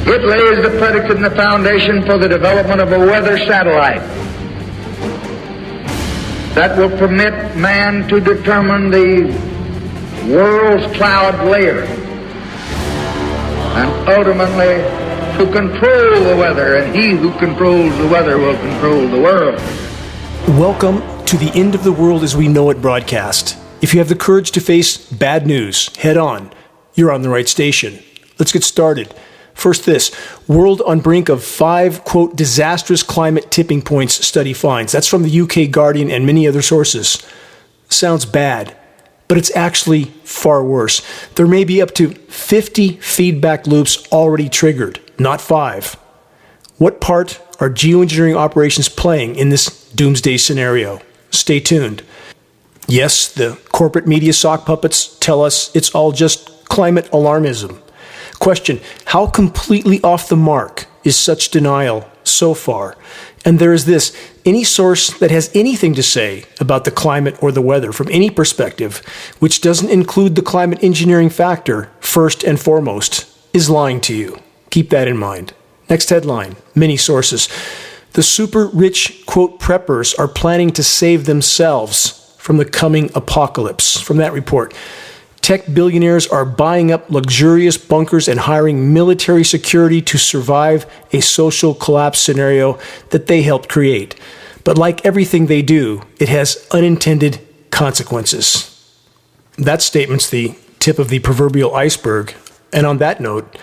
It lays the predicate and the foundation for the development of a weather satellite that will permit man to determine the world's cloud layer and ultimately to control the weather, and he who controls the weather will control the world. Welcome to the End of the World as We Know It broadcast. If you have the courage to face bad news head on, you're on the right station. Let's get started. First this, world on brink of 5, quote, disastrous climate tipping points study finds. That's from the UK Guardian and many other sources. Sounds bad, but it's actually far worse. There may be up to 50 feedback loops already triggered, not 5. What part are geoengineering operations playing in this doomsday scenario? Stay tuned. Yes, the corporate media sock puppets tell us it's all just climate alarmism. Question, how completely off the mark is such denial so far? And there is this, any source that has anything to say about the climate or the weather from any perspective, which doesn't include the climate engineering factor first and foremost, is lying to you. Keep that in mind. Next headline, many sources. The super rich, quote, preppers are planning to save themselves from the coming apocalypse. From that report, tech billionaires are buying up luxurious bunkers and hiring military security to survive a social collapse scenario that they helped create. But like everything they do, it has unintended consequences. That statement's the tip of the proverbial iceberg. And on that note,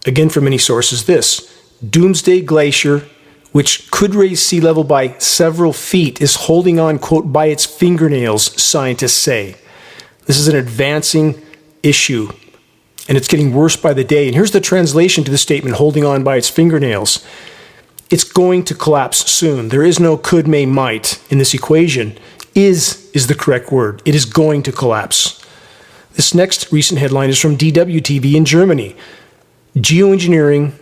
again from many sources, this doomsday glacier, which could raise sea level by several feet, is holding on, quote, by its fingernails, scientists say. This is an advancing issue, and it's getting worse by the day. And here's the translation to the statement, holding on by its fingernails. It's going to collapse soon. There is no could, may, might in this equation. Is the correct word. It is going to collapse. This next recent headline is from DWTV in Germany. Geoengineering,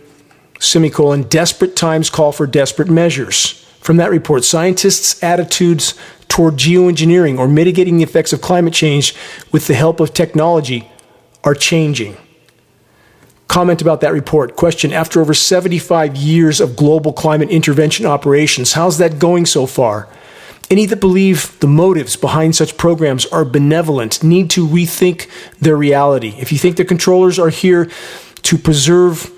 semicolon, desperate times call for desperate measures. From that report, scientists' attitudes toward geoengineering or mitigating the effects of climate change with the help of technology are changing. Comment about that report. Question, after over 75 years of global climate intervention operations, how's that going so far? Any that believe the motives behind such programs are benevolent need to rethink their reality. If you think the controllers are here to preserve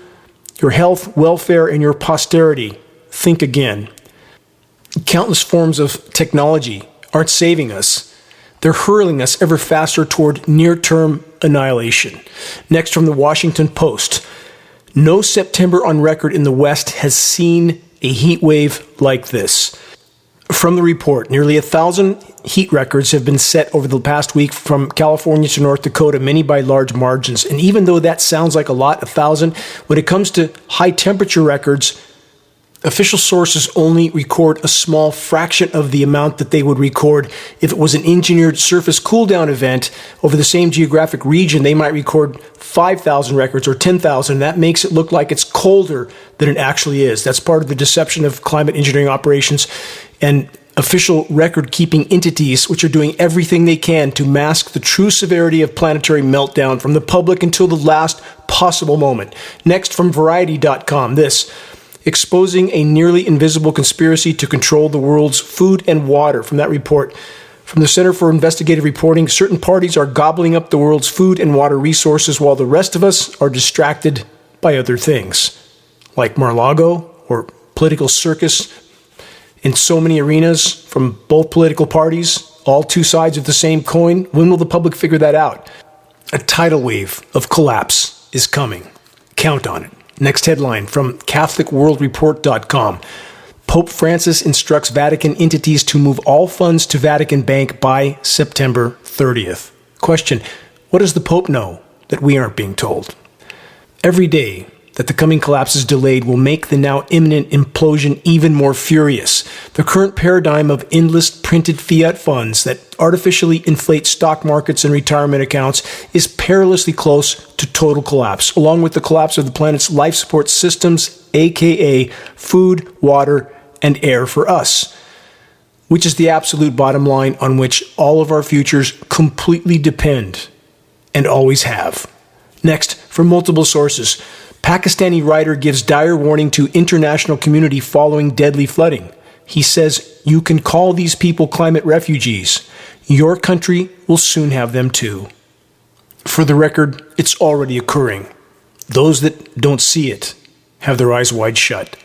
your health, welfare, and your posterity, think again. Countless forms of technology aren't saving us. They're hurling us ever faster toward near-term annihilation. Next from the Washington Post. No September on record in the West has seen a heat wave like this. From the report, nearly 1,000 heat records have been set over the past week from California to North Dakota, many by large margins. And even though that sounds like a lot, 1,000, when it comes to high temperature records, official sources only record a small fraction of the amount that they would record if it was an engineered surface cool-down event over the same geographic region. They might record 5,000 records or 10,000. That makes it look like it's colder than it actually is. That's part of the deception of climate engineering operations and official record-keeping entities, which are doing everything they can to mask the true severity of planetary meltdown from the public until the last possible moment. Next from Variety.com, this. Exposing a nearly invisible conspiracy to control the world's food and water. From that report, from the Center for Investigative Reporting, certain parties are gobbling up the world's food and water resources while the rest of us are distracted by other things, like Mar-a-Lago or political circus in so many arenas from both political parties, all two sides of the same coin. When will the public figure that out? A tidal wave of collapse is coming. Count on it. Next headline from CatholicWorldReport.com. Pope Francis instructs Vatican entities to move all funds to Vatican Bank by September 30th. Question, what does the Pope know that we aren't being told? Every day that the coming collapse is delayed will make the now imminent implosion even more furious. The current paradigm of endless printed fiat funds that artificially inflate stock markets and retirement accounts is perilously close to total collapse, along with the collapse of the planet's life support systems, aka food, water, and air for us, which is the absolute bottom line on which all of our futures completely depend and always have. Next, from multiple sources, Pakistani writer gives dire warning to international community following deadly flooding. He says, you can call these people climate refugees. Your country will soon have them too. For the record, it's already occurring. Those that don't see it have their eyes wide shut.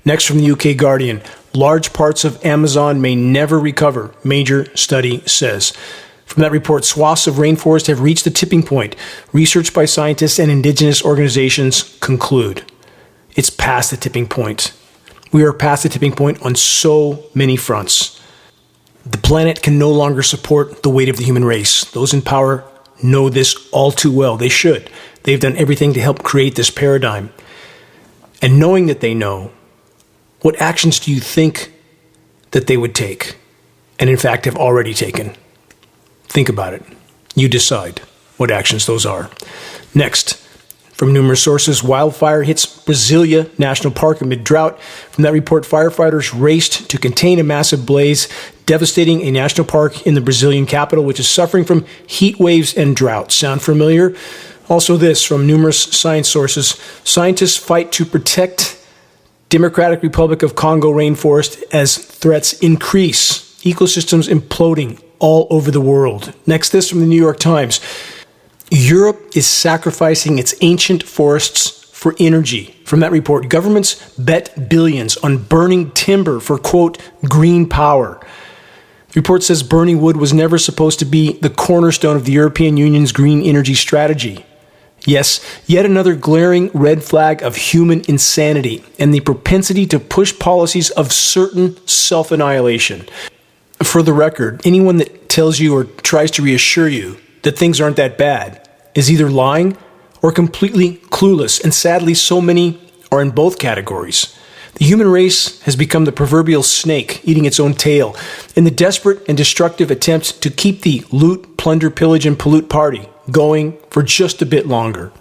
Next from the UK Guardian, large parts of Amazon may never recover, major study says. From that report, swaths of rainforest have reached the tipping point. Research by scientists and indigenous organizations conclude it's past the tipping point. We are past the tipping point on so many fronts. The planet can no longer support the weight of the human race. Those in power know this all too well. They should. They've done everything to help create this paradigm. And knowing that they know, what actions do you think that they would take? And in fact, have already taken? Think about it. You decide what actions those are. Next, from numerous sources, wildfire hits Brasilia National Park amid drought. From that report, firefighters raced to contain a massive blaze, devastating a national park in the Brazilian capital, which is suffering from heat waves and drought. Sound familiar? Also this, from numerous science sources, scientists fight to protect Democratic Republic of Congo rainforest as threats increase. Ecosystems imploding all over the world. Next, this from the New York Times. Europe is sacrificing its ancient forests for energy. From that report, governments bet billions on burning timber for, quote, green power. The report says burning wood was never supposed to be the cornerstone of the European Union's green energy strategy. Yes, yet another glaring red flag of human insanity and the propensity to push policies of certain self-annihilation. For the record, anyone that tells you or tries to reassure you that things aren't that bad is either lying or completely clueless, and sadly, so many are in both categories. The human race has become the proverbial snake eating its own tail in the desperate and destructive attempt to keep the loot, plunder, pillage, and pollute party going for just a bit longer.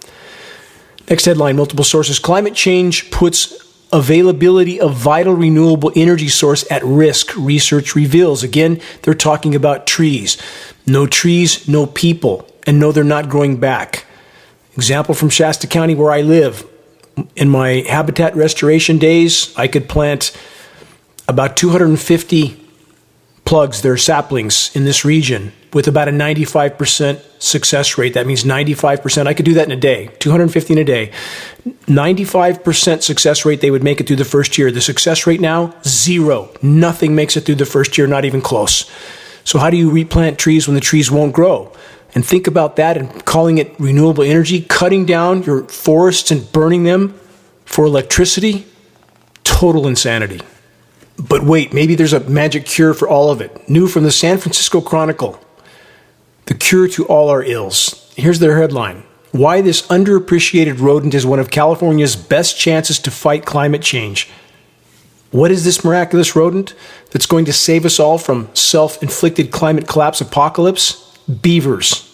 Next headline, multiple sources. Climate change puts availability of vital renewable energy source at risk, research reveals. Again, they're talking about trees. No trees, no people. And no, they're not growing back. Example from Shasta County where I live. In my habitat restoration days, I could plant about 250 plugs, they're saplings in this region, with about a 95% success rate. That means 95%. I could do that in a day, 250 in a day. 95% success rate, they would make it through the first year. The success rate now, 0. Nothing makes it through the first year, not even close. So how do you replant trees when the trees won't grow? And think about that and calling it renewable energy, cutting down your forests and burning them for electricity? Total insanity. But wait, maybe there's a magic cure for all of it. New from the San Francisco Chronicle. The cure to all our ills. Here's their headline. Why this underappreciated rodent is one of California's best chances to fight climate change. What is this miraculous rodent that's going to save us all from self-inflicted climate collapse apocalypse? Beavers.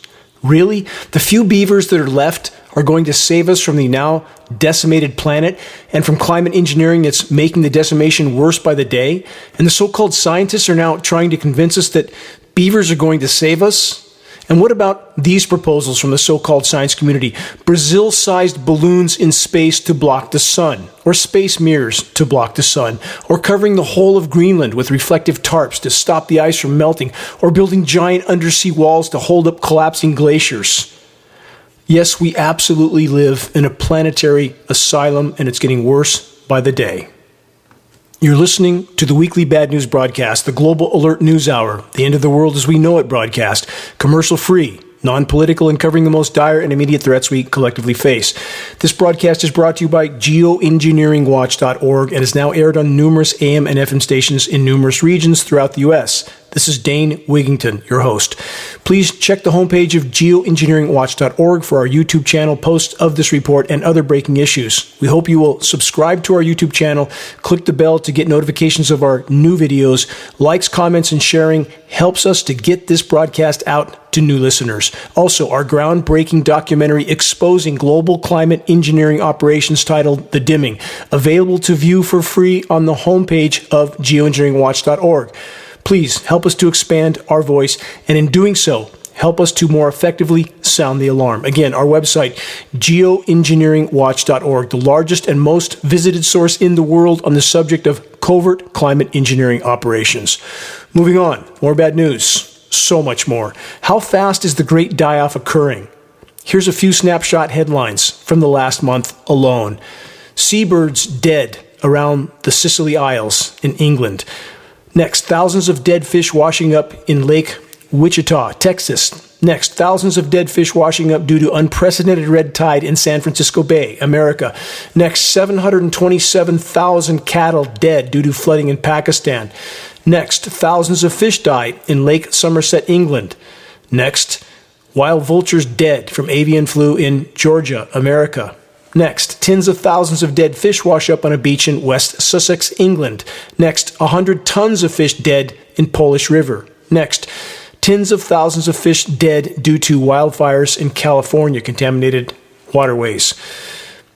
Really? The few beavers that are left are going to save us from the now decimated planet and from climate engineering that's making the decimation worse by the day? And the so-called scientists are now trying to convince us that beavers are going to save us? And what about these proposals from the so-called science community? Brazil-sized balloons in space to block the sun, or space mirrors to block the sun, or covering the whole of Greenland with reflective tarps to stop the ice from melting, or building giant undersea walls to hold up collapsing glaciers. Yes, we absolutely live in a planetary asylum, and it's getting worse by the day. You're listening to the weekly Bad News broadcast, the Global Alert News Hour, the end of the world as we know it broadcast, commercial-free, non-political, and covering the most dire and immediate threats we collectively face. This broadcast is brought to you by Geoengineeringwatch.org and is now aired on numerous AM and FM stations in numerous regions throughout the U.S. This is Dane Wigington, your host. Please check the homepage of Geoengineeringwatch.org for our YouTube channel, posts of this report, and other breaking issues. We hope you will subscribe to our YouTube channel, click the bell to get notifications of our new videos. Likes, comments, and sharing helps us to get this broadcast out to new listeners. Also, our groundbreaking documentary exposing global climate engineering operations titled The Dimming, available to view for free on the homepage of Geoengineeringwatch.org. Please help us to expand our voice, and in doing so, help us to more effectively sound the alarm. Again, our website, geoengineeringwatch.org, the largest and most visited source in the world on the subject of covert climate engineering operations. Moving on, more bad news, so much more. How fast is the great die-off occurring? Here's a few snapshot headlines from the last month alone. Seabirds dead around the Scilly Isles in England. Next, thousands of dead fish washing up in Lake Wichita, Texas. Next, thousands of dead fish washing up due to unprecedented red tide in San Francisco Bay, America. Next, 727,000 cattle dead due to flooding in Pakistan. Next, thousands of fish die in Lake Somerset, England. Next, wild vultures dead from avian flu in Georgia, America. Next, tens of thousands of dead fish wash up on a beach in West Sussex, England. Next, 100 tons of fish dead in Polish River. Next, tens of thousands of fish dead due to wildfires in California, contaminated waterways.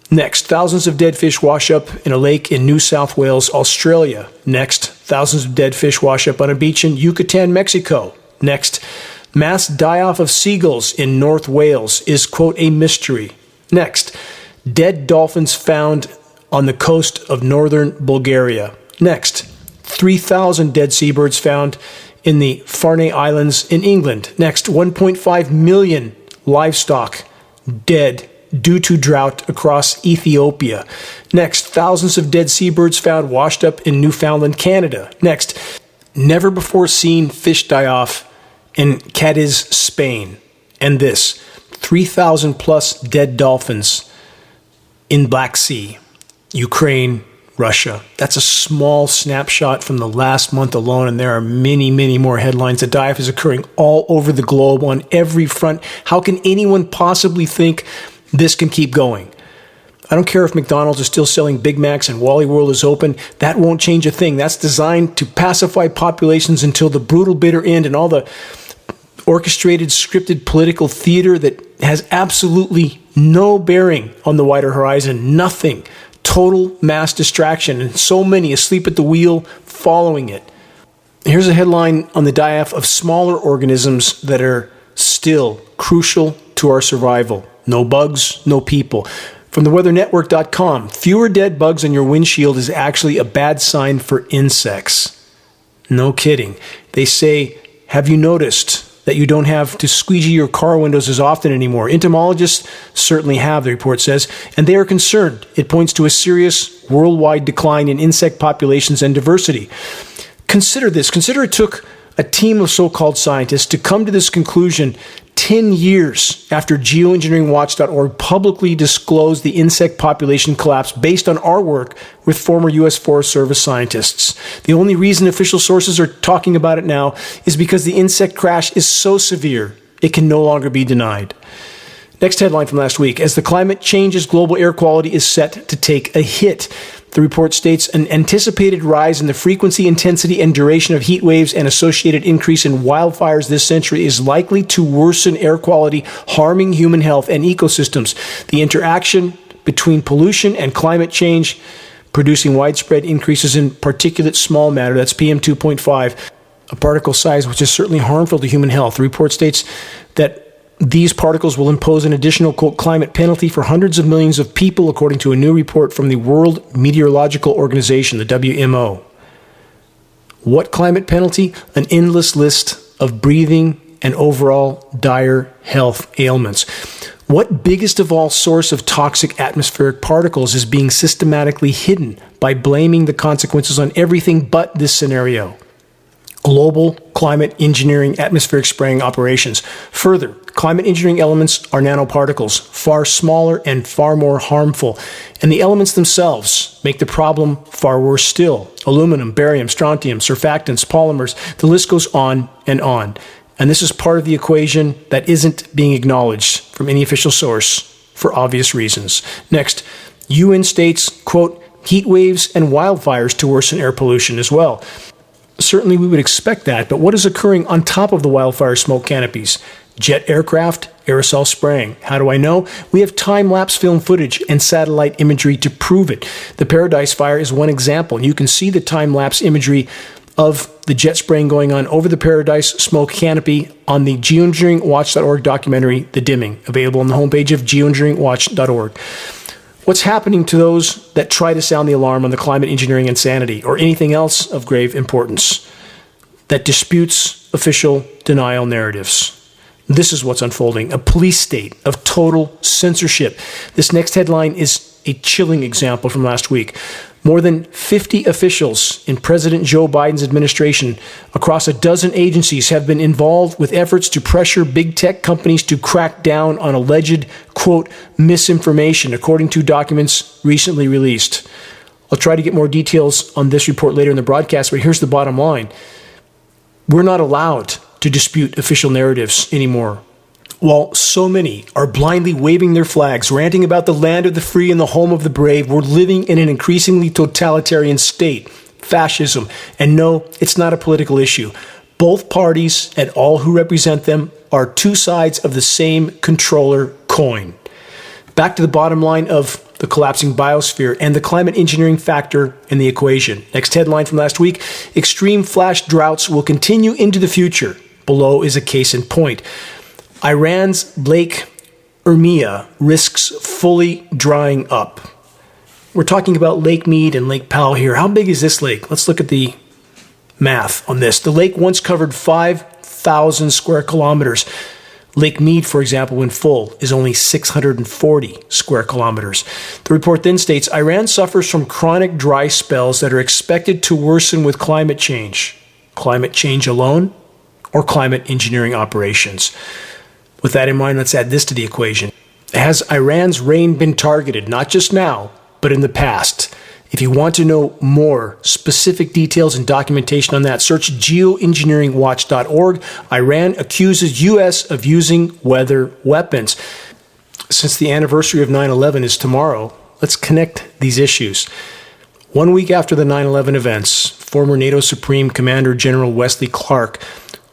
Next, thousands of dead fish wash up in a lake in New South Wales, Australia. Next, thousands of dead fish wash up on a beach in Yucatan, Mexico. Next, mass die-off of seagulls in North Wales is, quote, a mystery. Next, dead dolphins found on the coast of northern Bulgaria. Next, 3,000 dead seabirds found in the Farne Islands in England. Next, 1.5 million livestock dead due to drought across Ethiopia. Next, thousands of dead seabirds found washed up in Newfoundland, Canada. Next, never before seen fish die off in Cadiz, Spain. And this, 3,000 plus dead dolphins in Black Sea, Ukraine, Russia. That's a small snapshot from the last month alone, and there are many, many more headlines. The die-off is occurring all over the globe on every front. How can anyone possibly think this can keep going? I don't care if McDonald's is still selling Big Macs and Wally World is open. That won't change a thing. That's designed to pacify populations until the brutal bitter end, and all the orchestrated, scripted political theater that has absolutely no bearing on the wider horizon. Nothing. Total mass distraction, and so many asleep at the wheel following it. Here's a headline on the die-off of smaller organisms that are still crucial to our survival. No bugs, no people. From theweathernetwork.com, fewer dead bugs on your windshield is actually a bad sign for insects. No kidding. They say, have you noticed that you don't have to squeegee your car windows as often anymore? Entomologists certainly have, the report says, and they are concerned. It points to a serious worldwide decline in insect populations and diversity. Consider this. Consider it took a team of so-called scientists to come to this conclusion 10 years after Geoengineeringwatch.org publicly disclosed the insect population collapse based on our work with former U.S. Forest Service scientists. The only reason official sources are talking about it now is because the insect crash is so severe, it can no longer be denied. Next headline from last week. As the climate changes, global air quality is set to take a hit. The report states an anticipated rise in the frequency, intensity, and duration of heat waves and associated increase in wildfires this century is likely to worsen air quality, harming human health and ecosystems. The interaction between pollution and climate change, producing widespread increases in particulate small matter, that's PM 2.5, a particle size which is certainly harmful to human health. The report states that these particles will impose an additional, quote, climate penalty for hundreds of millions of people, according to a new report from the World Meteorological Organization, the WMO. What climate penalty? An endless list of breathing and overall dire health ailments. What biggest of all source of toxic atmospheric particles is being systematically hidden by blaming the consequences on everything but this scenario? Global climate engineering atmospheric spraying operations. Further, climate engineering elements are nanoparticles, far smaller and far more harmful. And the elements themselves make the problem far worse still. Aluminum, barium, strontium, surfactants, polymers, the list goes on and on. And this is part of the equation that isn't being acknowledged from any official source for obvious reasons. Next, UN states, quote, heat waves and wildfires to worsen air pollution as well. Certainly we would expect that, but what is occurring on top of the wildfire smoke canopies? Jet aircraft, aerosol spraying. How do I know? We have time-lapse film footage and satellite imagery to prove it. The Paradise Fire is one example, and you can see the time-lapse imagery of the jet spraying going on over the Paradise Smoke Canopy on the geoengineeringwatch.org documentary, The Dimming, available on the homepage of geoengineeringwatch.org. What's happening to those that try to sound the alarm on the climate engineering insanity or anything else of grave importance that disputes official denial narratives? This is what's unfolding, a police state of total censorship. This next headline is a chilling example from last week. More than 50 officials in President Joe Biden's administration across a dozen agencies have been involved with efforts to pressure big tech companies to crack down on alleged, quote, misinformation, according to documents recently released. I'll try to get more details on this report later in the broadcast, but here's the bottom line. We're not allowed to dispute official narratives anymore. While so many are blindly waving their flags, ranting about the land of the free and the home of the brave, we're living in an increasingly totalitarian state, fascism. And no, it's not a political issue. Both parties and all who represent them are two sides of the same controller coin. Back to the bottom line of the collapsing biosphere and the climate engineering factor in the equation. Next headline from last week, extreme flash droughts will continue into the future. Below is a case in point. Iran's Lake Urmia risks fully drying up. We're talking about Lake Mead and Lake Powell here. How big is this lake? Let's look at the math on this. The lake once covered 5,000 square kilometers. Lake Mead, for example, when full, is only 640 square kilometers. The report then states, Iran suffers from chronic dry spells that are expected to worsen with climate change. Climate change alone or climate engineering operations? With that in mind, let's add this to the equation. Has Iran's rain been targeted, not just now, but in the past? If you want to know more specific details and documentation on that, search geoengineeringwatch.org. Iran accuses U.S. of using weather weapons. Since the anniversary of 9/11 is tomorrow, let's connect these issues. 1 week after the 9/11 events, former NATO Supreme Commander General Wesley Clark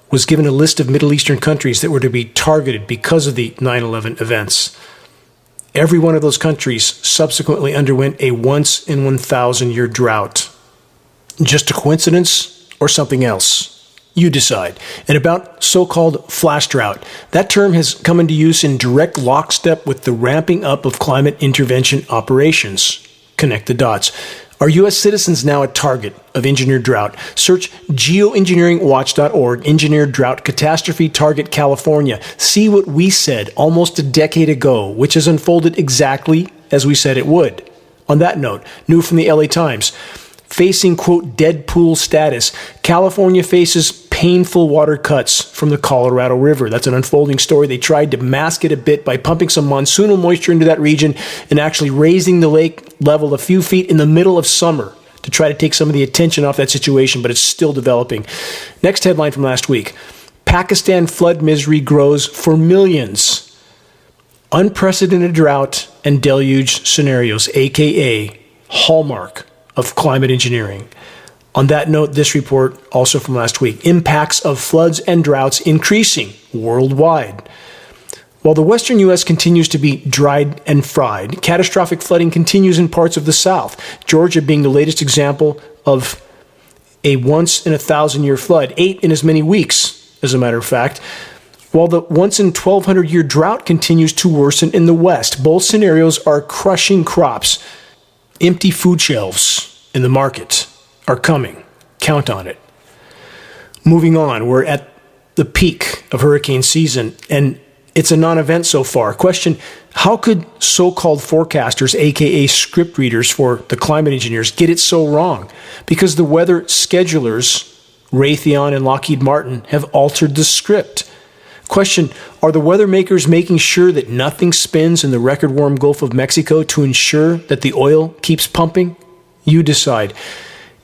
was given a list of Middle Eastern countries that were to be targeted because of the 9/11 events. Every one of those countries subsequently underwent a once-in-1,000-year drought. Just a coincidence or something else? You decide. And about so-called flash drought, that term has come into use in direct lockstep with the ramping up of climate intervention operations. Connect the dots. Are U.S. citizens now a target of engineered drought? Search geoengineeringwatch.org, engineered drought catastrophe target California. See what we said almost a decade ago, which has unfolded exactly as we said it would. On that note, new from the LA Times. Facing, quote, dead pool status, California faces painful water cuts from the Colorado River. That's an unfolding story. They tried to mask it a bit by pumping some monsoonal moisture into that region and actually raising the lake level a few feet in the middle of summer to try to take some of the attention off that situation, but it's still developing. Next headline from last week. Pakistan flood misery grows for millions. Unprecedented drought and deluge scenarios, aka hallmark of climate engineering. On that note, this report, also from last week, impacts of floods and droughts increasing worldwide. While the western U.S. continues to be dried and fried, catastrophic flooding continues in parts of the South, Georgia being the latest example of a once-in-a-thousand-year flood, 8 in as many weeks, as a matter of fact, while the once-in-1,200-year drought continues to worsen in the West. Both scenarios are crushing crops. Empty food shelves in the market are coming. Count on it. Moving on, we're at the peak of hurricane season, and it's a non-event so far. Question, how could so-called forecasters, aka script readers for the climate engineers, get it so wrong? Because the weather schedulers, Raytheon and Lockheed Martin, have altered the script. Question, are the weather makers making sure that nothing spins in the record-warm Gulf of Mexico to ensure that the oil keeps pumping? You decide.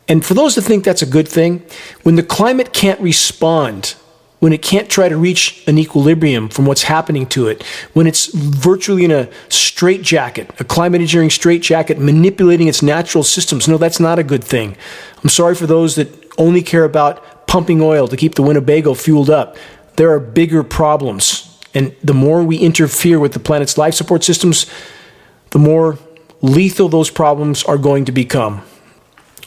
And for those that think that's a good thing, when the climate can't respond, when it can't try to reach an equilibrium from what's happening to it, when it's virtually in a straitjacket, a climate engineering straitjacket manipulating its natural systems, no, that's not a good thing. I'm sorry for those that only care about pumping oil to keep the Winnebago fueled up. There are bigger problems, and the more we interfere with the planet's life support systems, the more lethal those problems are going to become.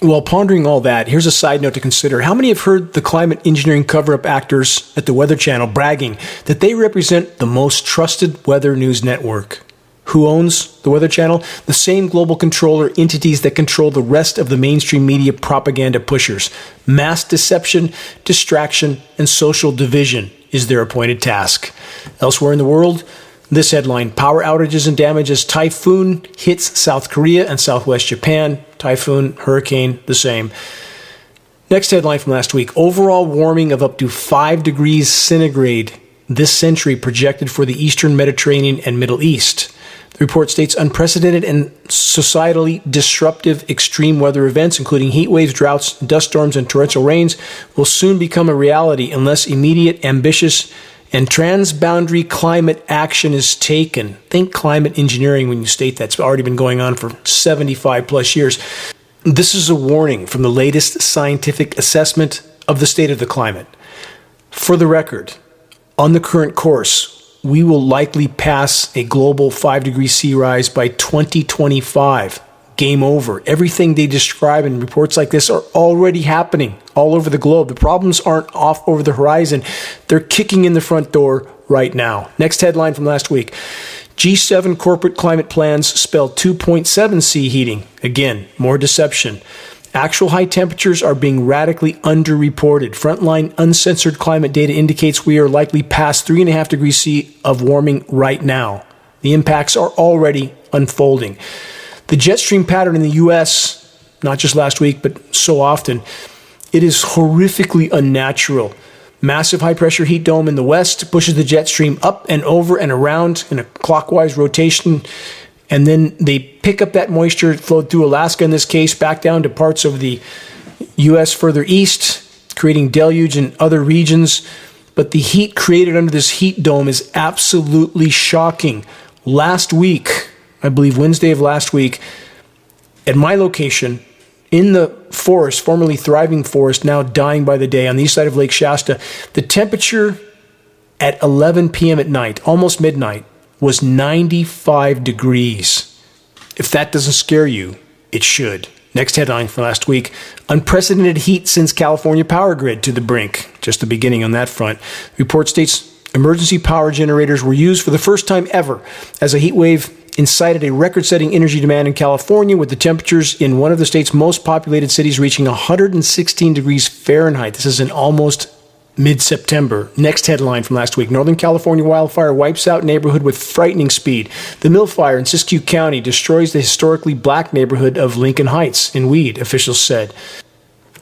While pondering all that, here's a side note to consider. How many have heard the climate engineering cover-up actors at the Weather Channel bragging that they represent the most trusted weather news network? Who owns the Weather Channel? The same global controller entities that control the rest of the mainstream media propaganda pushers. Mass deception, distraction, and social division is their appointed task. Elsewhere in the world, this headline: power outages and damage as typhoon hits South Korea and southwest Japan. Typhoon, hurricane, the same. Next headline from last week: overall warming of up to 5 degrees centigrade this century projected for the eastern Mediterranean and Middle East. The report states unprecedented and societally disruptive extreme weather events, including heat waves, droughts, dust storms, and torrential rains, will soon become a reality unless immediate, ambitious, and transboundary climate action is taken. Think climate engineering when you state that. It's already been going on for 75 plus years. This is a warning from the latest scientific assessment of the state of the climate. For the record, on the current course, we will likely pass a global 5-degree sea rise by 2025. Game over. Everything they describe in reports like this are already happening all over the globe. The problems aren't off over the horizon. They're kicking in the front door right now. Next headline from last week: G7 corporate climate plans spell 2.7 C heating. Again, more deception. Actual high temperatures are being radically underreported. Frontline uncensored climate data indicates we are likely past 3.5 degrees C of warming right now. The impacts are already unfolding. The jet stream pattern in the U.S., not just last week, but so often, it is horrifically unnatural. Massive high-pressure heat dome in the west pushes the jet stream up and over and around in a clockwise rotation, and then they pick up that moisture, flowed through Alaska in this case, back down to parts of the U.S. further east, creating deluge in other regions. But the heat created under this heat dome is absolutely shocking. Last week, I believe Wednesday of last week, at my location, in the forest, formerly thriving forest, now dying by the day on the east side of Lake Shasta, the temperature at 11 p.m. at night, almost midnight, was 95 degrees. If that doesn't scare you, it should. Next headline from last week: unprecedented heat sends California power grid to the brink. Just the beginning on that front. The report states emergency power generators were used for the first time ever as a heat wave incited a record-setting energy demand in California, with the temperatures in one of the state's most populated cities reaching 116 degrees Fahrenheit. This is in almost mid-September. Next headline from last week: Northern California wildfire wipes out neighborhood with frightening speed. The Mill Fire in Siskiyou County destroys the historically black neighborhood of Lincoln Heights in Weed, officials said.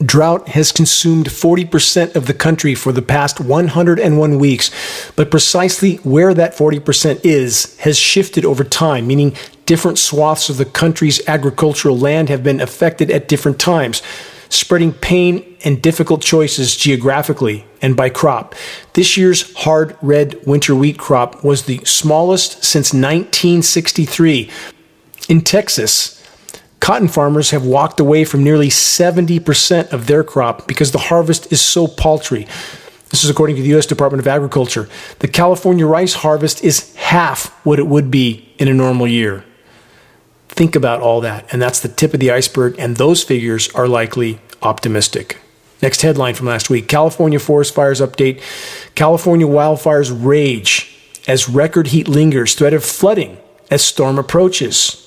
Drought has consumed 40% of the country for the past 101 weeks, but precisely where that 40% is has shifted over time, meaning different swaths of the country's agricultural land have been affected at different times, spreading pain and difficult choices geographically and by crop. This year's hard red winter wheat crop was the smallest since 1963. In Texas, cotton farmers have walked away from nearly 70% of their crop because the harvest is so paltry. This is according to the U.S. Department of Agriculture. The California rice harvest is half what it would be in a normal year. Think about all that, and that's the tip of the iceberg, and those figures are likely optimistic. Next headline from last week: California forest fires update. California wildfires rage as record heat lingers, threat of flooding as storm approaches.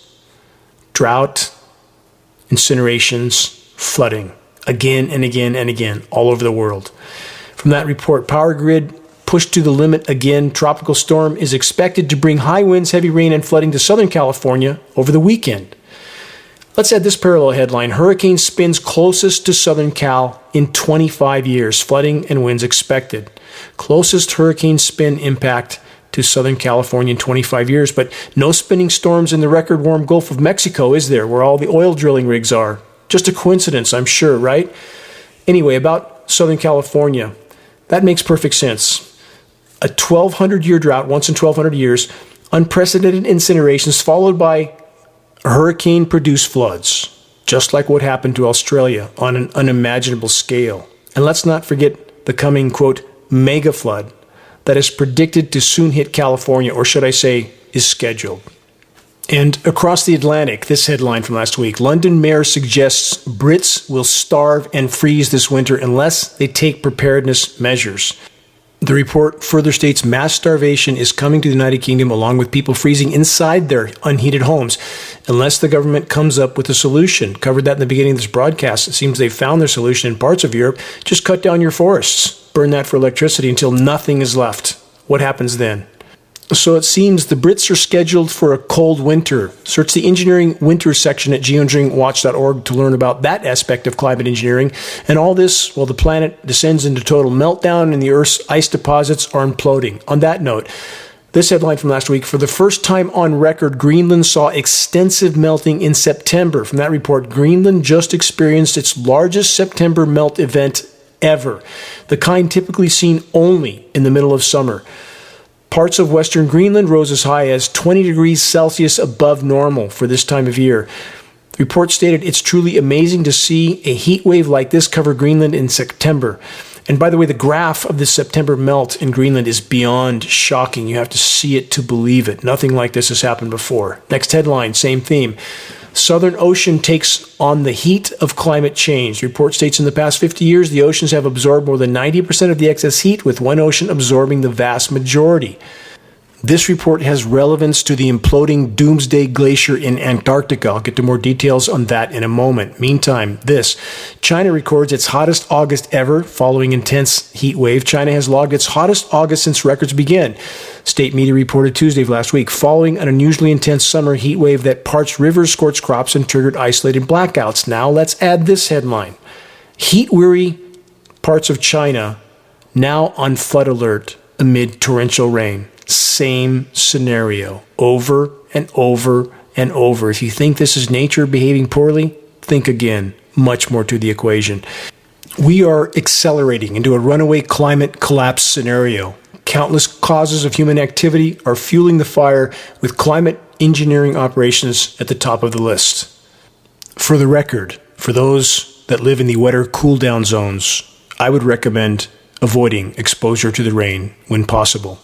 Drought, incinerations, flooding, again and again and again, all over the world. From that report, power grid pushed to the limit again. Tropical storm is expected to bring high winds, heavy rain, and flooding to Southern California over the weekend. Let's add this parallel headline: hurricane spins closest to Southern Cal in 25 years. Flooding and winds expected. Closest hurricane spin impact to Southern California in 25 years, but no spinning storms in the record warm Gulf of Mexico, is there, where all the oil drilling rigs are? Just a coincidence, I'm sure, right? Anyway, about Southern California, that makes perfect sense. A 1,200-year drought, once in 1,200 years, unprecedented incinerations, followed by hurricane-produced floods, just like what happened to Australia on an unimaginable scale. And let's not forget the coming, quote, mega flood that is predicted to soon hit California, or should I say, is scheduled. And across the Atlantic, this headline from last week, London mayor suggests Brits will starve and freeze this winter unless they take preparedness measures. The report further states mass starvation is coming to the United Kingdom along with people freezing inside their unheated homes unless the government comes up with a solution. Covered that in the beginning of this broadcast. It seems they've found their solution in parts of Europe. Just cut down your forests, burn that for electricity until nothing is left. What happens then? So it seems the Brits are scheduled for a cold winter. Search the engineering winter section at geoengineeringwatch.org to learn about that aspect of climate engineering. And all this while the planet descends into total meltdown and the Earth's ice deposits are imploding. On that note, this headline from last week, for the first time on record, Greenland saw extensive melting in September. From that report, Greenland just experienced its largest September melt event ever, the kind typically seen only in the middle of summer. Parts of western Greenland rose as high as 20 degrees Celsius above normal for this time of year. The report stated it's truly amazing to see a heat wave like this cover Greenland in September. And by the way, the graph of the September melt in Greenland is beyond shocking. You have to see it to believe it. Nothing like this has happened before. Next headline, same theme. Southern Ocean takes on the heat of climate change. The report states in the past 50 years, the oceans have absorbed more than 90% of the excess heat, with one ocean absorbing the vast majority. This report has relevance to the imploding Doomsday Glacier in Antarctica. I'll get to more details on that in a moment. Meantime, China records its hottest August ever following intense heat wave. China has logged its hottest August since records began. State media reported Tuesday of last week, following an unusually intense summer heat wave that parched rivers, scorched crops, and triggered isolated blackouts. Now let's add this headline. Heat-weary parts of China now on flood alert amid torrential rain. Same scenario over and over and over. If you think this is nature behaving poorly, think again. Much more to the equation. We are accelerating into a runaway climate collapse scenario. Countless causes of human activity are fueling the fire, with climate engineering operations at the top of the list. For the record, for those that live in the wetter cool-down zones, I would recommend avoiding exposure to the rain when possible.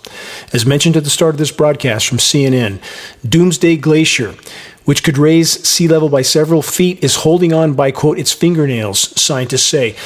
As mentioned at the start of this broadcast from CNN, Doomsday Glacier, which could raise sea level by several feet, is holding on by, quote, its fingernails, scientists say.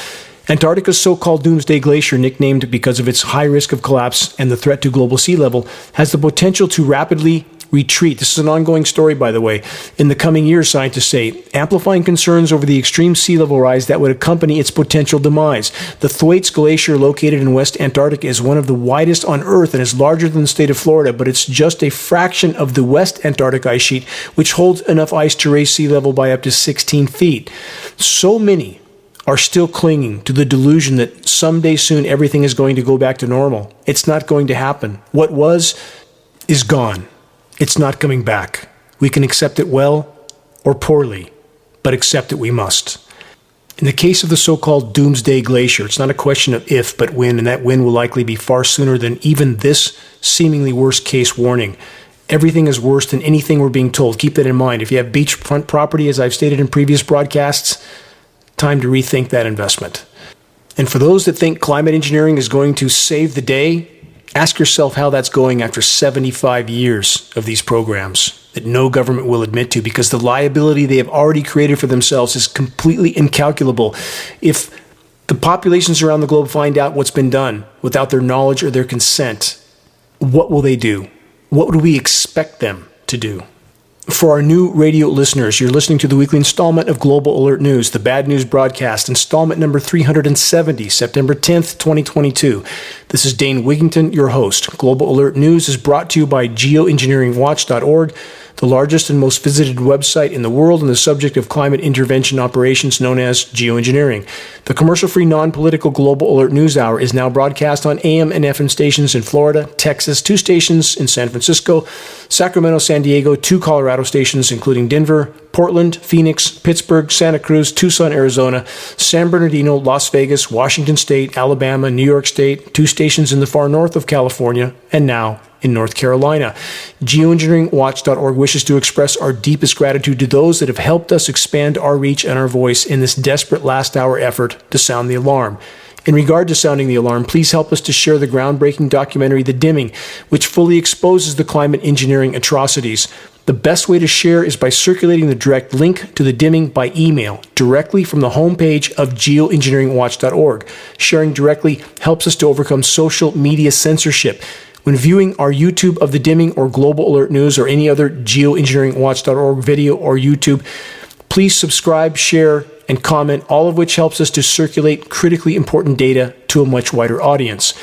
Antarctica's so-called Doomsday Glacier, nicknamed because of its high risk of collapse and the threat to global sea level, has the potential to rapidly retreat. This is an ongoing story, by the way. In the coming years, scientists say, amplifying concerns over the extreme sea level rise that would accompany its potential demise. The Thwaites Glacier, located in West Antarctica, is one of the widest on Earth and is larger than the state of Florida, but it's just a fraction of the West Antarctic ice sheet, which holds enough ice to raise sea level by up to 16 feet. So many are still clinging to the delusion that someday soon everything is going to go back to normal. It's not going to happen. What was is gone. It's not coming back. We can accept it well or poorly, but accept it we must. In the case of the so-called Doomsday Glacier, it's not a question of if, but when, and that when will likely be far sooner than even this seemingly worst-case warning. Everything is worse than anything we're being told. Keep that in mind. If you have beachfront property, as I've stated in previous broadcasts, time to rethink that investment. And for those that think climate engineering is going to save the day, ask yourself how that's going after 75 years of these programs that no government will admit to, because the liability they have already created for themselves is completely incalculable. If the populations around the globe find out what's been done without their knowledge or their consent, what will they do? What would we expect them to do? For our new radio listeners, you're listening to the weekly installment of Global Alert News, the Bad News Broadcast, installment number 370, September 10th, 2022. This is Dane Wigington, your host. Global Alert News is brought to you by Geoengineeringwatch.org, the largest and most visited website in the world on the subject of climate intervention operations, known as geoengineering. The commercial-free, non-political Global Alert News Hour is now broadcast on AM and FM stations in Florida, Texas, 2 stations in San Francisco, Sacramento, San Diego, 2 Colorado stations, including Denver, Portland, Phoenix, Pittsburgh, Santa Cruz, Tucson, Arizona, San Bernardino, Las Vegas, Washington State, Alabama, New York State, 2 stations in the far north of California, and now in North Carolina. Geoengineeringwatch.org wishes to express our deepest gratitude to those that have helped us expand our reach and our voice in this desperate last-hour effort to sound the alarm. In regard to sounding the alarm, please help us to share the groundbreaking documentary The Dimming, which fully exposes the climate engineering atrocities. The best way to share is by circulating the direct link to the dimming by email directly from the homepage of geoengineeringwatch.org. Sharing directly helps us to overcome social media censorship. When viewing our YouTube of the dimming or Global Alert News or any other geoengineeringwatch.org video or YouTube, please subscribe, share, and comment, all of which helps us to circulate critically important data to a much wider audience.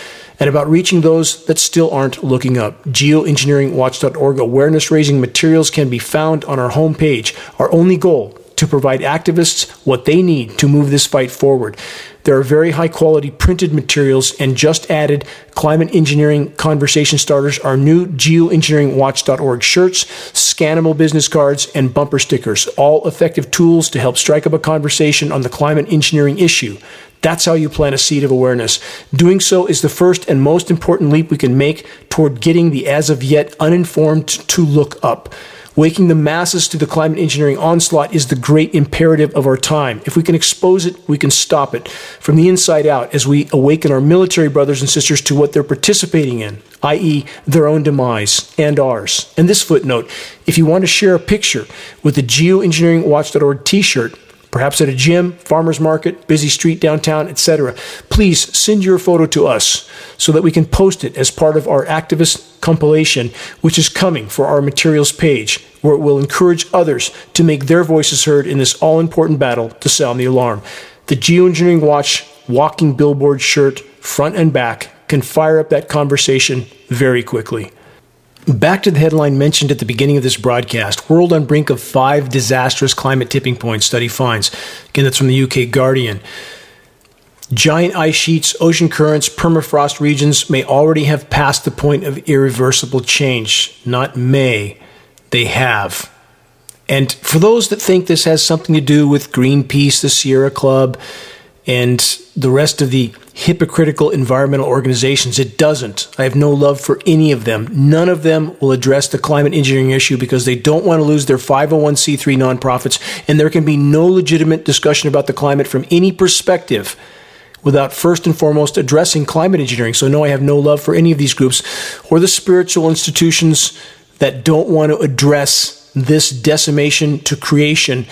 And about reaching those that still aren't looking up, geoengineeringwatch.org awareness-raising materials can be found on our homepage. Our only goal, to provide activists what they need to move this fight forward. There are very high-quality printed materials and just added climate engineering conversation starters, our new geoengineeringwatch.org shirts, scannable business cards, and bumper stickers, all effective tools to help strike up a conversation on the climate engineering issue. That's how you plant a seed of awareness. Doing so is the first and most important leap we can make toward getting the as of yet uninformed to look up. Waking the masses to the climate engineering onslaught is the great imperative of our time. If we can expose it, we can stop it from the inside out as we awaken our military brothers and sisters to what they're participating in, i.e. their own demise and ours. And this footnote, if you want to share a picture with the geoengineeringwatch.org t-shirt, perhaps at a gym, farmer's market, busy street downtown, etc., please send your photo to us so that we can post it as part of our activist compilation, which is coming for our materials page, where it will encourage others to make their voices heard in this all-important battle to sound the alarm. The Geoengineering Watch walking billboard shirt, front and back, can fire up that conversation very quickly. Back to the headline mentioned at the beginning of this broadcast, world on brink of 5 disastrous climate tipping points, study finds. Again, that's from the UK Guardian. Giant ice sheets, ocean currents, permafrost regions may already have passed the point of irreversible change. Not may, they have. And for those that think this has something to do with Greenpeace, the Sierra Club, and the rest of the hypocritical environmental organizations, it doesn't. I have no love for any of them. None of them will address the climate engineering issue because they don't want to lose their 501c3 nonprofits, and there can be no legitimate discussion about the climate from any perspective without first and foremost addressing climate engineering. So no, I have no love for any of these groups or the spiritual institutions that don't want to address this decimation to creation.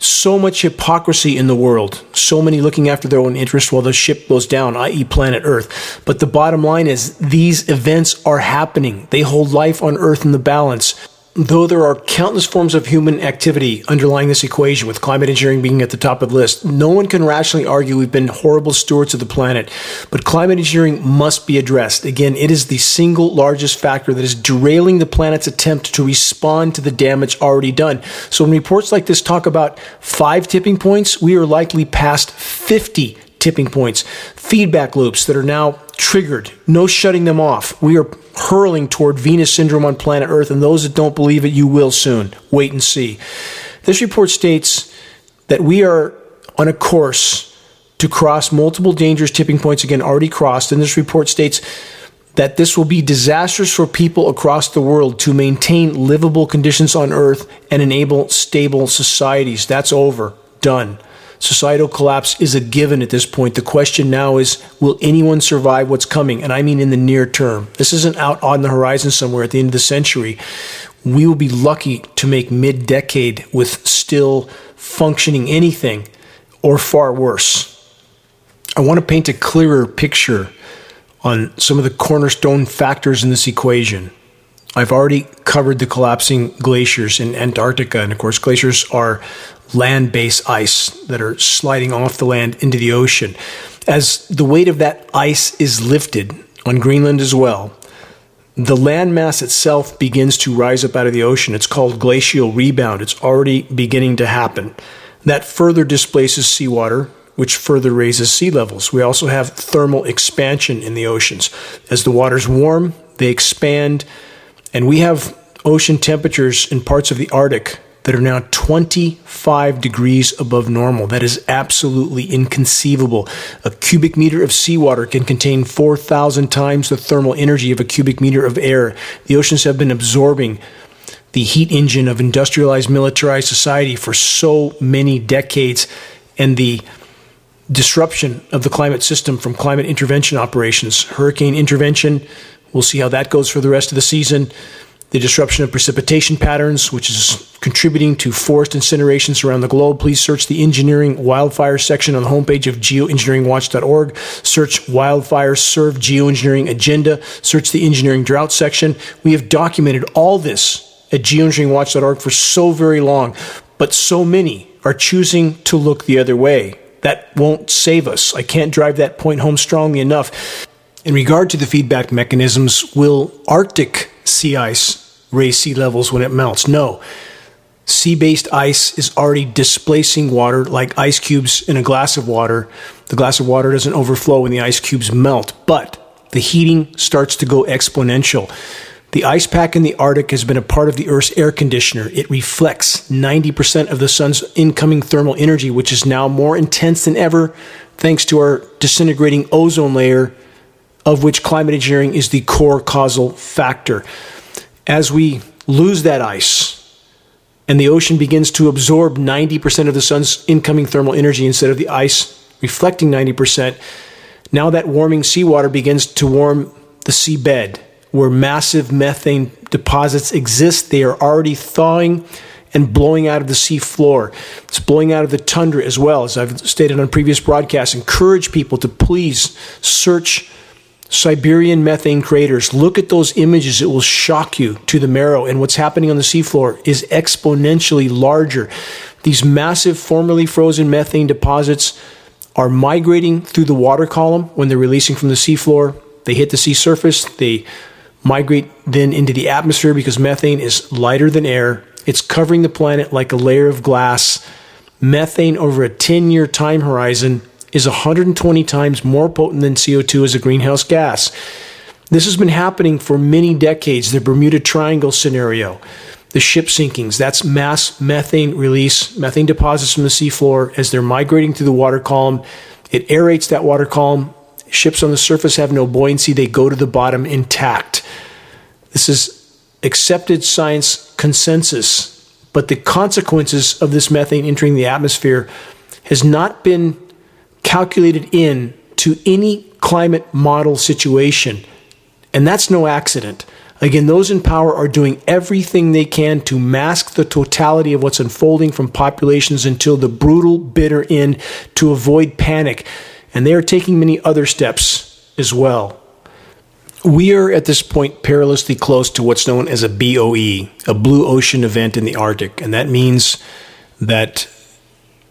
So much hypocrisy in the world, so many looking after their own interests while the ship goes down, i.e. planet Earth. But the bottom line is these events are happening. They hold life on Earth in the balance. Though there are countless forms of human activity underlying this equation, with climate engineering being at the top of the list, no one can rationally argue we've been horrible stewards of the planet. But climate engineering must be addressed. Again, it is the single largest factor that is derailing the planet's attempt to respond to the damage already done. So when reports like this talk about 5 tipping points, we are likely past 50 tipping points. Feedback loops that are now triggered. No shutting them off. We are hurling toward Venus syndrome on planet Earth, and those that don't believe it, you will soon. Wait and see. This report states that we are on a course to cross multiple dangerous tipping points, again, already crossed, and this report states that this will be disastrous for people across the world to maintain livable conditions on Earth and enable stable societies. That's over. Done. Societal collapse is a given at this point. The question now is, will anyone survive what's coming? And I mean in the near term. This isn't out on the horizon somewhere at the end of the century. We will be lucky to make mid-decade with still functioning anything, or far worse. I want to paint a clearer picture on some of the cornerstone factors in this equation. I've already covered the collapsing glaciers in Antarctica, and of course glaciers are land-based ice that are sliding off the land into the ocean. As the weight of that ice is lifted on Greenland as well, the landmass itself begins to rise up out of the ocean. It's called glacial rebound. It's already beginning to happen. That further displaces seawater, which further raises sea levels. We also have thermal expansion in the oceans. As the waters warm, they expand, and we have ocean temperatures in parts of the Arctic that are now 25 degrees above normal. That is absolutely inconceivable. A cubic meter of seawater can contain 4,000 times the thermal energy of a cubic meter of air. The oceans have been absorbing the heat engine of industrialized, militarized society for so many decades, and the disruption of the climate system from climate intervention operations, hurricane intervention, we'll see how that goes for the rest of the season. the disruption of precipitation patterns, which is contributing to forest incinerations around the globe. Please search the engineering wildfire section on the homepage of geoengineeringwatch.org. Search wildfires serve geoengineering agenda. Search the engineering drought section. We have documented all this at geoengineeringwatch.org for so very long, but so many are choosing to look the other way. That won't save us. I can't drive that point home strongly enough. In regard to the feedback mechanisms, will Arctic sea ice raise sea levels when it melts? No. Sea-based ice is already displacing water like ice cubes in a glass of water. The glass of water doesn't overflow when the ice cubes melt, but the heating starts to go exponential. The ice pack in the Arctic has been a part of the Earth's air conditioner. It reflects 90% of the sun's incoming thermal energy, which is now more intense than ever thanks to our disintegrating ozone layer, of which climate engineering is the core causal factor. As we lose that ice and the ocean begins to absorb 90% of the sun's incoming thermal energy instead of the ice reflecting 90%, now that warming seawater begins to warm the seabed, where massive methane deposits exist. They are already thawing and blowing out of the sea floor. It's blowing out of the tundra as well. As I've stated on previous broadcasts, encourage people to please search Siberian methane craters. Look at those images. It will shock you to the marrow. And what's happening on the seafloor is exponentially larger. These massive formerly frozen methane deposits are migrating through the water column when they're releasing from the seafloor. They hit the sea surface. They migrate then into the atmosphere because methane is lighter than air. It's covering the planet like a layer of glass. Methane over a 10-year time horizon is 120 times more potent than CO2 as a greenhouse gas. This has been happening for many decades. The Bermuda Triangle scenario, the ship sinkings, that's mass methane release, methane deposits from the seafloor as they're migrating through the water column. It aerates that water column. Ships on the surface have no buoyancy. They go to the bottom intact. This is accepted science consensus, but the consequences of this methane entering the atmosphere has not been calculated in to any climate model situation. And that's no accident. Again, those in power are doing everything they can to mask the totality of what's unfolding from populations until the brutal, bitter end to avoid panic. And they are taking many other steps as well. We are at this point perilously close to what's known as a BOE, a blue ocean event in the Arctic. And that means that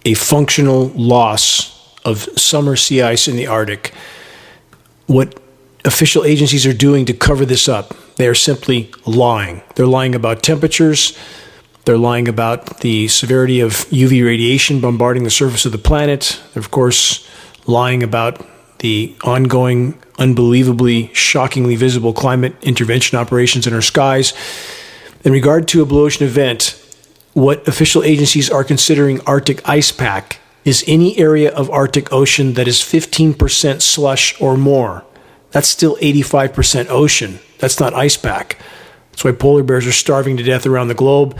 a functional loss of summer sea ice in the Arctic. What official agencies are doing to cover this up, they are simply lying. They're lying about temperatures. They're lying about the severity of UV radiation bombarding the surface of the planet. They're, of course, lying about the ongoing, unbelievably, shockingly visible climate intervention operations in our skies. In regard to a blue ocean event, what official agencies are considering Arctic ice pack is any area of Arctic Ocean that is 15% slush or more. That's still 85% ocean. That's not ice pack. That's why polar bears are starving to death around the globe.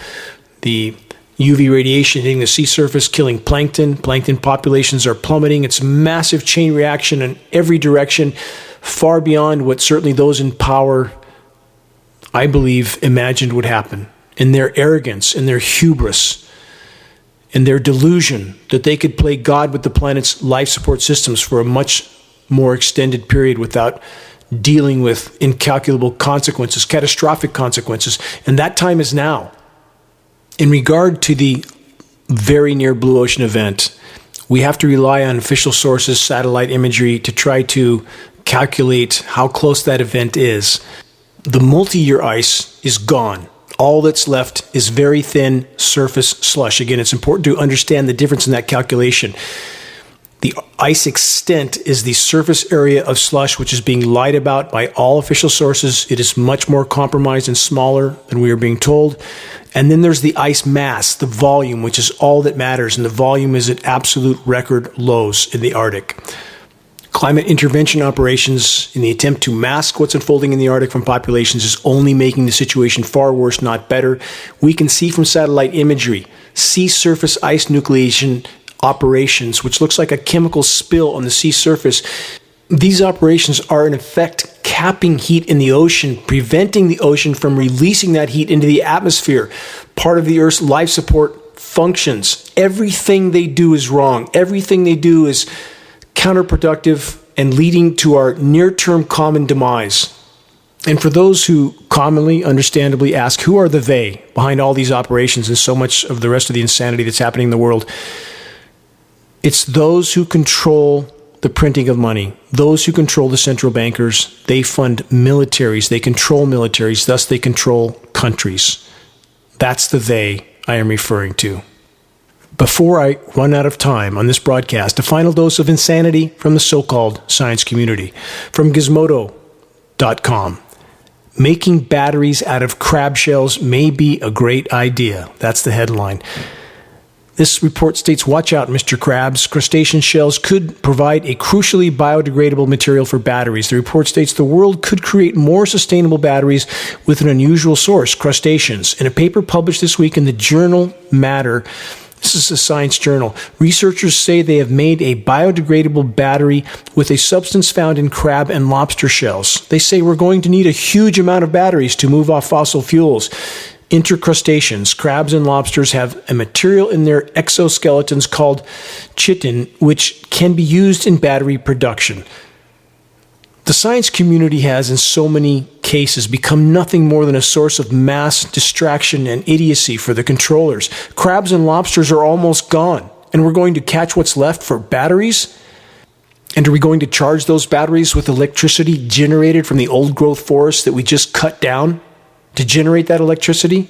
The UV radiation hitting the sea surface, killing plankton. Plankton populations are plummeting. It's a massive chain reaction in every direction, far beyond what certainly those in power, I believe, imagined would happen. In their arrogance, in their hubris, in their delusion that they could play God with the planet's life support systems for a much more extended period without dealing with incalculable consequences, catastrophic consequences. And that time is now. In regard to the very near blue ocean event, we have to rely on official sources, satellite imagery, to try to calculate how close that event is. The multi-year ice is gone. All that's left is very thin surface slush. Again, it's important to understand the difference in that calculation. The ice extent is the surface area of slush, which is being lied about by all official sources. It is much more compromised and smaller than we are being told. And then there's the ice mass, the volume, which is all that matters. And the volume is at absolute record lows in the Arctic. Climate intervention operations in the attempt to mask what's unfolding in the Arctic from populations is only making the situation far worse, not better. We can see from satellite imagery, sea surface ice nucleation operations, which looks like a chemical spill on the sea surface. These operations are in effect capping heat in the ocean, preventing the ocean from releasing that heat into the atmosphere, part of the Earth's life support functions. Everything they do is wrong. Everything they do is counterproductive and leading to our near-term common demise. And for those who commonly, understandably ask, who are the they behind all these operations and so much of the rest of the insanity that's happening in the world? It's those who control the printing of money, those who control the central bankers. They fund militaries, they control militaries, thus they control countries. That's the they I am referring to. Before I run out of time on this broadcast, a final dose of insanity from the so-called science community. From Gizmodo.com. Making batteries out of crab shells may be a great idea. That's the headline. This report states, watch out, Mr. Krabs. Crustacean shells could provide a crucially biodegradable material for batteries. The report states the world could create more sustainable batteries with an unusual source, crustaceans. In a paper published this week in the journal Matter, this is a science journal, researchers say they have made a biodegradable battery with a substance found in crab and lobster shells. They say we're going to need a huge amount of batteries to move off fossil fuels. Intercrustaceans, crabs and lobsters, have a material in their exoskeletons called chitin, which can be used in battery production. The science community has, in so many cases, become nothing more than a source of mass distraction and idiocy for the controllers. Crabs and lobsters are almost gone, and we're going to catch what's left for batteries? And are we going to charge those batteries with electricity generated from the old-growth forests that we just cut down to generate that electricity?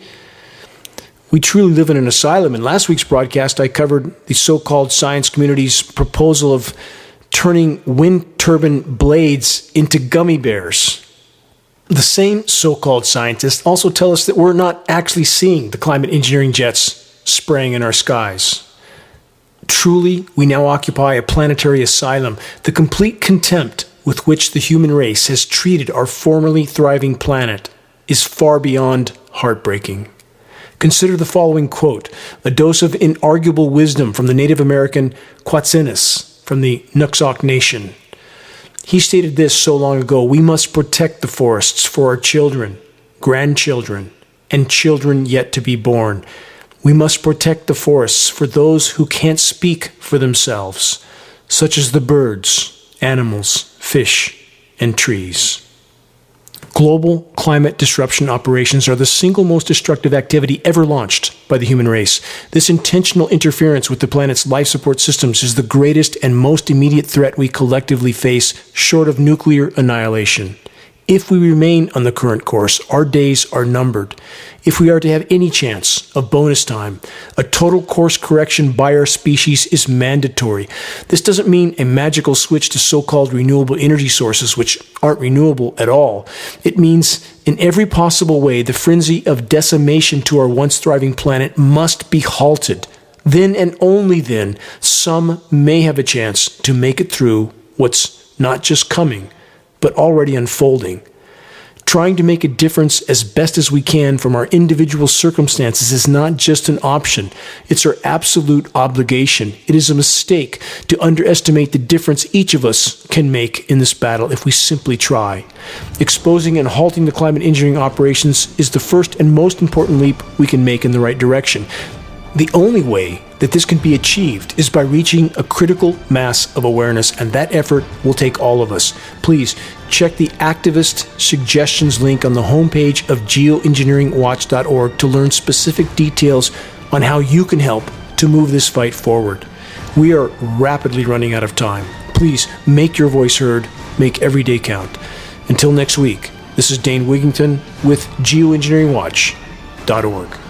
We truly live in an asylum. In last week's broadcast, I covered the so-called science community's proposal of turning wind turbine blades into gummy bears. The same so-called scientists also tell us that we're not actually seeing the climate engineering jets spraying in our skies. Truly, we now occupy a planetary asylum. The complete contempt with which the human race has treated our formerly thriving planet is far beyond heartbreaking. Consider the following quote, a dose of inarguable wisdom from the Native American Quatsinus from the Nuxalk Nation. He stated this so long ago, we must protect the forests for our children, grandchildren, and children yet to be born. We must protect the forests for those who can't speak for themselves, such as the birds, animals, fish, and trees. Global climate disruption operations are the single most destructive activity ever launched by the human race. This intentional interference with the planet's life support systems is the greatest and most immediate threat we collectively face, short of nuclear annihilation. If we remain on the current course, our days are numbered. If we are to have any chance of bonus time, a total course correction by our species is mandatory. This doesn't mean a magical switch to so-called renewable energy sources, which aren't renewable at all. It means in every possible way, the frenzy of decimation to our once thriving planet must be halted. Then and only then, some may have a chance to make it through what's not just coming, but already unfolding. Trying to make a difference as best as we can from our individual circumstances is not just an option, it's our absolute obligation. It is a mistake to underestimate the difference each of us can make in this battle if we simply try. Exposing and halting the climate engineering operations is the first and most important leap we can make in the right direction. The only way that this can be achieved is by reaching a critical mass of awareness, and that effort will take all of us. Please check the activist suggestions link on the homepage of geoengineeringwatch.org to learn specific details on how you can help to move this fight forward. We are rapidly running out of time. Please make your voice heard, make every day count. Until next week, this is Dane Wigington with geoengineeringwatch.org.